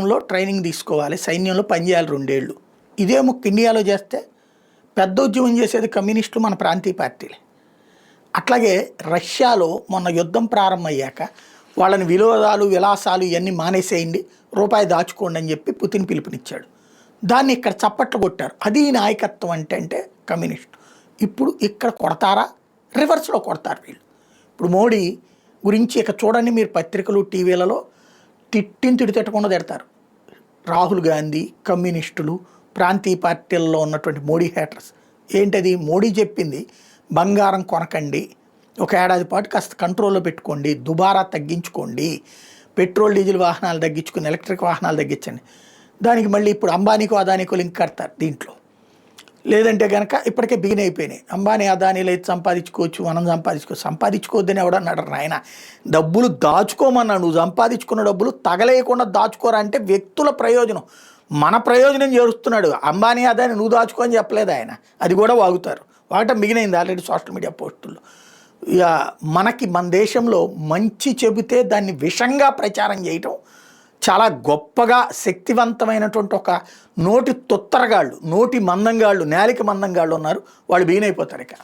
సైన్యంలో ట్రైనింగ్ తీసుకోవాలి, సైన్యంలో పనిచేయాలి 2 ఏళ్ళు. ఇదే ముక్క ఇండియాలో చేస్తే పెద్ద ఉద్యమం చేసేది కమ్యూనిస్టులు, మన ప్రాంతీయ పార్టీలే. అట్లాగే రష్యాలో మొన్న యుద్ధం ప్రారంభమయ్యాక వాళ్ళని వినోదాలు విలాసాలు ఇవన్నీ మానేసేయండి, రూపాయి దాచుకోండి అని చెప్పి పుతిన్ పిలుపునిచ్చాడు. దాన్ని ఇక్కడ చప్పట్లు కొట్టారు. అది నాయకత్వం అంటే కమ్యూనిస్టు. ఇప్పుడు ఇక్కడ కొడతారా, రివర్స్లో కొడతారు వీళ్ళు. ఇప్పుడు మోడీ గురించి ఇక చూడండి మీరు పత్రికలు టీవీలలో తిట్టిని తిట్టకుండా తిడతారు. రాహుల్ గాంధీ, కమ్యూనిస్టులు, ప్రాంతీయ పార్టీల్లో ఉన్నటువంటి మోడీ హేటర్స్. ఏంటది? మోడీ చెప్పింది బంగారం కొనకండి, 1 ఏడాది పాటు కాస్త కంట్రోల్లో పెట్టుకోండి, దుబారా తగ్గించుకోండి, పెట్రోల్ డీజిల్ వాహనాలు తగ్గించుకుని ఎలక్ట్రిక్ వాహనాలు తగ్గించండి. దానికి మళ్ళీ ఇప్పుడు అంబానీకో అదానీకో లింక్ కడతారు దీంట్లో. లేదంటే కనుక ఇప్పటికే బిగిన్ అయిపోయినాయి. అంబానీ అదానీలు అయితే సంపాదించుకోవచ్చు, మనం సంపాదించుకోవద్దని ఎవడన్నాడు ఆయన? డబ్బులు దాచుకోమన్నా, నువ్వు సంపాదించుకున్న డబ్బులు తగలేయకుండా దాచుకోరా అంటే వ్యక్తుల ప్రయోజనం, మన ప్రయోజనం చేరుస్తున్నాడు. అంబానీ అదాని నువ్వు దాచుకో అని చెప్పలేదు ఆయన, అది కూడా వాగుతారు. వాగటం బిగినైంది ఆల్రెడీ సోషల్ మీడియా పోస్టుల్లో. ఇక మనకి మన దేశంలో మంచి చెబితే దాన్ని విషంగా ప్రచారం చేయటం చాలా గొప్పగా శక్తివంతమైనటువంటి ఒక నోటి తొత్తరగాళ్ళు, నోటి మందంగాళ్ళు, నేలిక మందంగాళ్ళు ఉన్నారు, వాళ్ళు బిగినైపోతారు ఇక.